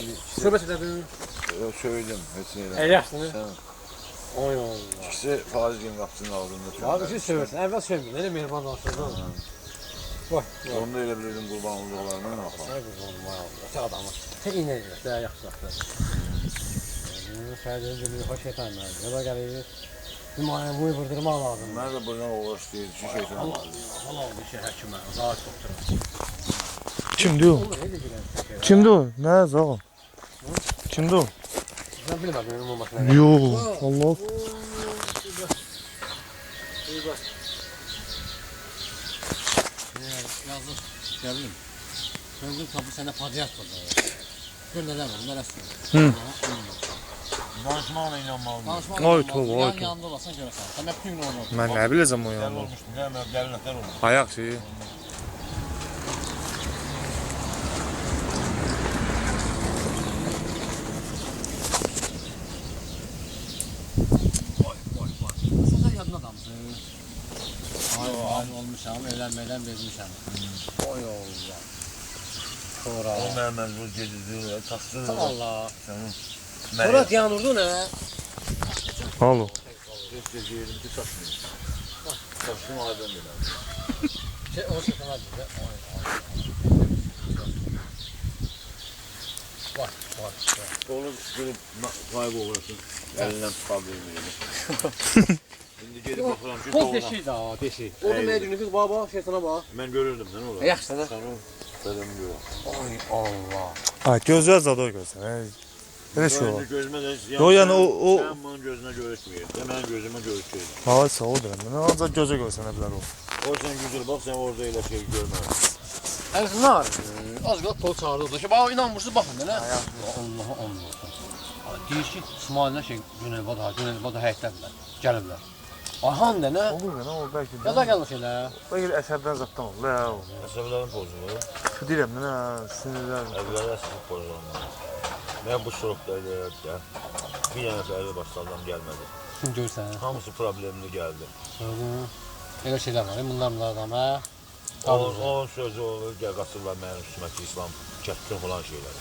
Söhbət edədin. Söyledim. Hepsini. Yaxşısını. Sen. Oy Allah. İkisi Faiz'in kapısının altında. Abi siz söyləsin. Əvvəl söyləyin. Elə mehriban danışırdın. Vay. Onu da elə bilirdim qurban olduqlarına nə yapalım. Ay qurban olma ya. Sən adamı. Sən iynə elə. Daha yaxşı. Fərqli bir hoş şeytan var. Ya da gəlir. Nümayə bu vurdurmaq lazım. Mən də buradan uğraş deyir. Şu şeytan. Allah bir şey həkimə. Zat doktora. Kimdi o? Kimdi o? Ne zaman? Kimdi o? Ben bilmədim benim olmasına. Yo, Allah. Yazıq. Gəldim. Gözüm tapı sənə padiyat var. Gör nələr var, nələr Danışmaqla inanmalıyım. Ay tövbe, ay tövbe. Yanında olasan görəsən. Sən hep gün olmaz. Ben ne bileceğim o Gəl yanında. olmuştum. Gəlin nətər olmuş. Ayak şeyi. Sən yadın adamsın. Ay olmuşam, evlənmədən bezmişəm. Oy Allah. Sonra. O mənə məcbur gecizdir, taxsızdır. Allah. Sənin. Sonra yanırdı nə? Alo. Gecə yerim ki, taxsızdır. Taxsızın aydın belə. Şey, o şey tamam bizə. Bak. Onu qırıb qayıb olursun. Əlindən tutar verməyəcək. İndi gedib baxıram ki, Toz doğma. deşik daha, deşik. O da mənə günü baba, şeytana bax. Mən görürdüm, nə olur? Yaxşı da. Sən o qədəmi görürəm. Ay Allah. Ay gözler zadı o gözler. Öyle şey var. Gözümə də... Yo, yəni o- Sən bunun gözünə görükməyir. Də mənim gözümə görükür. Hava sağ ol derim. Ben ancak göze görsene bilir o. O sən gücür, bax sən orada elə şey görmədin. Ərzlər. Az qala tol çağırdı. Ki, bax inanmırsınız baxın belə. Allah Allah. Deyir ki, İsmail'lə şey Güneybədə həyətdədirlər. Gəliblər. Ayhan da nə? Olur mu? Ne olur belki. Ya da gəlmiş elə. Belki əsəbdən zatdan olur. Ya o. Əsəblərin pozulur. Şu deyirəm nə sinirlər. Əvvələ əsəb pozulur. Mən bu sorokda eləyərdə bir dənə fərli başlardan gəlmədi. Şimdi görsən. Hamısı problemli gəldi. Elə şeylər var, bunlar adam hə. Onun sözü olur, gəl qaçırlar mənim üstümə ki, İslam çətkün falan şeylər.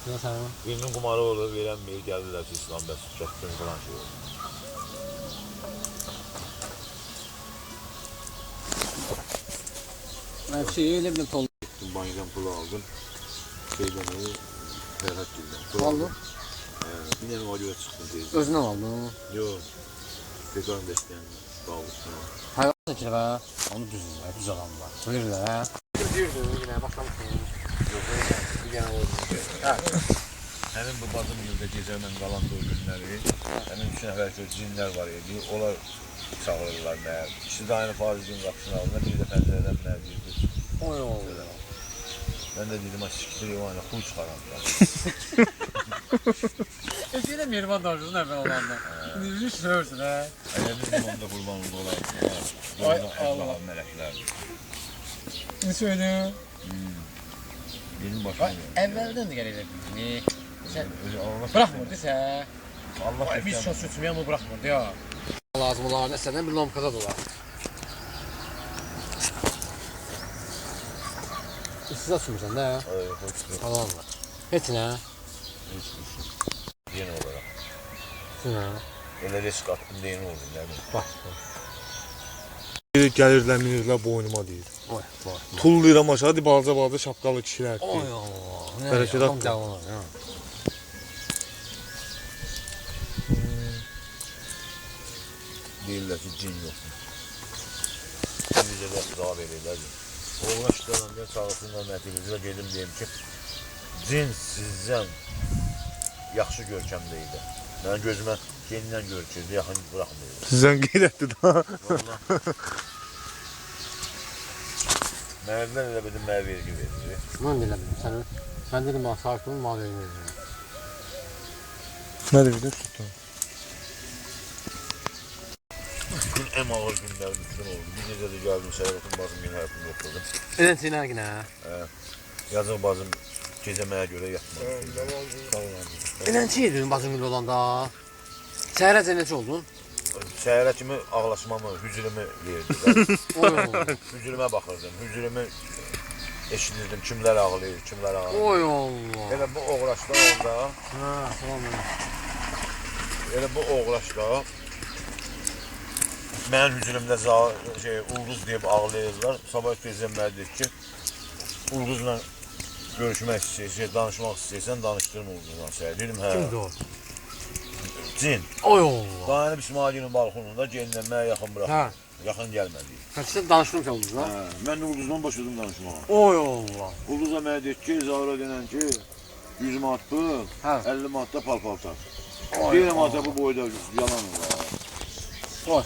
Görsən. Birinin qumarı olur, verənməyir, gəlirlər ki, İslam bəs çətkün falan şey olur. Mən bir şey elə bildim tol. Bankadan pulu aldım. Şeydən o, Ferhat Gül'den. Aldın? Bir dənə o göre çıxdım teyze. Özündən aldın. Yox, Pekan Beşkən dağılışına. Hayvan çəkir hə. Onu düz adamlar. Verirlər hə. Deyirdim yenə başlamışdım. Bir dənə oldu. Hə. Həmin bu bazım yılda gecəmlə qalan da o günləri, həmin 3 nəfər cinlər var idi, onlar çağırırlar mənə. İkisi də aynı Faizin qapısının altında, biri də pəncərədən mənə deyirdi. Oy Allah. Mən də dedim, siktir o aynı, huy çıxaram da. Elə mehriban danışırsın əvvəl olanda. İndi söhürsün hə. Elə bizim onda qurban oldu olaydı. Ay Allah. Allah mələklərdir. Ne söylüyor? Benim başıma Bak evvelden de gelebilir. Sen Allah bırakmırdı sen. Allah Ay, biz çok sütmeye mi bırakmırdı ya. Lazım olar ne senden bir lomkada dolar. Siz açmıyorsan ne ya? Ay, hoştur. Allah Allah. Hiç ne? Hiçbir şey. Yeni olarak. Ne? Elə risk attım da yeni oldum yani. Bak. Gəlirlər, minirlər boynuma deyir. Oy vay. Tullayıram aşağı, balaca şapkalı kişilər. Oy Allah. Bərəkət Tam atdı. devam ya. Deyirlər ki, cin yoxdur. Bizə də cavab verirlər. Oğlan işləndə çağırsınlar nəticədə gedim deyim ki, cin sizdən yaxşı görkəmdə idi. Mən gözümə yenidən görükürdü, yaxın bıraxmıyordum. Sizdən qeyrətdir da. Mərdlər elə bildim, mənə vergi verir. Ben de dedim sen. Ben dedim bana sakin ol mal verin. Nə dedim tutdum. Gün ən ağır günlər bütün oldu. Bir gecə də gəldim, Səyratın bazım yeni həyatımda oturdum. Eden seni yine. Yazıq bazım gecə mənə görə yatmadı. Eden şey dedim bazın gül olanda. Səhərəcə necə oldun? Səhərə kimi ağlaşmamı, hücrümü verdilər. Oy Allah. Hücrümə baxırdım, hücrümü eşidirdim kimlər ağlayır, kimlər ağlayır. Oy Allah. Elə bu oğraşda orada, Ha, tamam. elə bu oğraşda mənim hücrümdə ulduz deyib ağlayırlar. Sabah tezdən mənə deyir ki, ulduzla görüşmək istəyirsən, danışmaq istəyirsən, danışdırma ulduzla sənə. Dedim, hə. Kimdir o? Cin. Oy Allah. Dayanıb İsmail'in balkonunda gendən mənə yaxın Ha. bıraxdı. Yaxın gəlmədi. Kaçta danışmış oldunuz ha? Hə, mən də ulduzdan başladım danışmağa. Oy Allah. Ulduza mənə deyir ki, Zahra denən ki, 100 manat bu, Hə. 50 manat da pal-paltar. Oy Deyirəm Allah. ata bu boyda yalan var. Oy.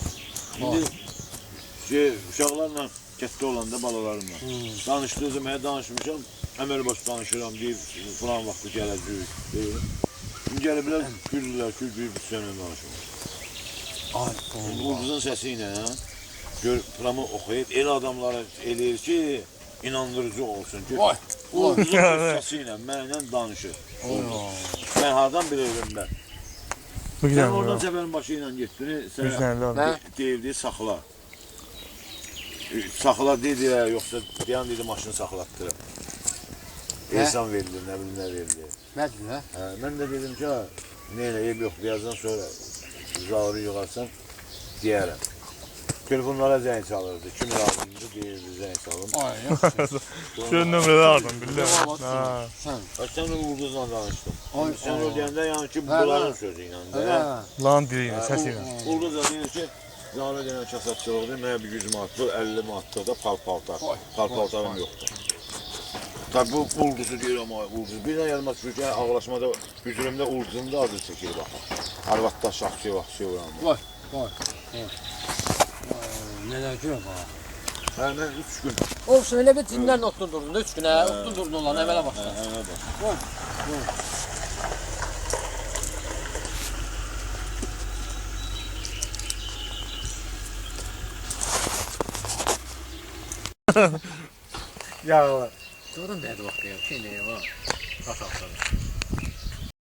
İndi uşaqlarla kətdə olanda balalarımla danışdırdım, mənə danışmışam, əməl baş danışıram, deyib falan vaxtı gələcək, deyir. İndi gəliblər, güldülər ki, deyib sənə danışım. Ay Allah. Ulduzun səsi ilə, gör, programı oxuyub, elə adamlara eləyir ki, inandırıcı olsun ki, Oy. ulduzun səsi ilə mənlə danışır. Oy Allah. Mən hardan bilirdim mən? Bu Sən güzel oradan mi? səfərin başı ilə getdin, sənə Güzel lan. Ne? deyildi, saxla. Saxla dedi, yoxsa deyən dedi, maşını saxlatdırım. Nə? Ehsan verildi, nə bilim nə verildi. Nədir ha? Hə, mən də dedim ki, neyle, ev yox, birazdan sonra zahırı yığarsan, deyərəm. Telefonlara zəng çalırdı, kim lazımdı, deyirdi, zəng çalın. Ay yaxşı. Şu nömrədə aldım, bildim. Ha. Sən. Sən ulduzla danışdın. Ay, Sən ay. o deyəndə, yəni ki, Hə, bunların hə. sözü ilə Hə. də. Lan diliylə, səsi ilə. Ulduz da deyir ki, Zahra denən kasatçılıqdır, mənə bir 100 manatdır, 50 manatdır da pal-paltar. Pal-paltarım yoxdur. Tabi bu ulduzu deyirəm, ulduz. Bir dənə yadıma düşür ki, ağlaşmada, hücrümdə ulduzun da adı çəkir, bax. Arvadda şahsi vaxtı uğrandı. Vay. Vay. Neler görüyor bana. Hə, mən 3 gün. Olsun öyle bir dinlen otturdun da 3 güne. Otturdun olan evvela başla. Hə, bax. Vay. Ya. Gördün dedi bak ya. Şey ne ya? Kaç haftadır.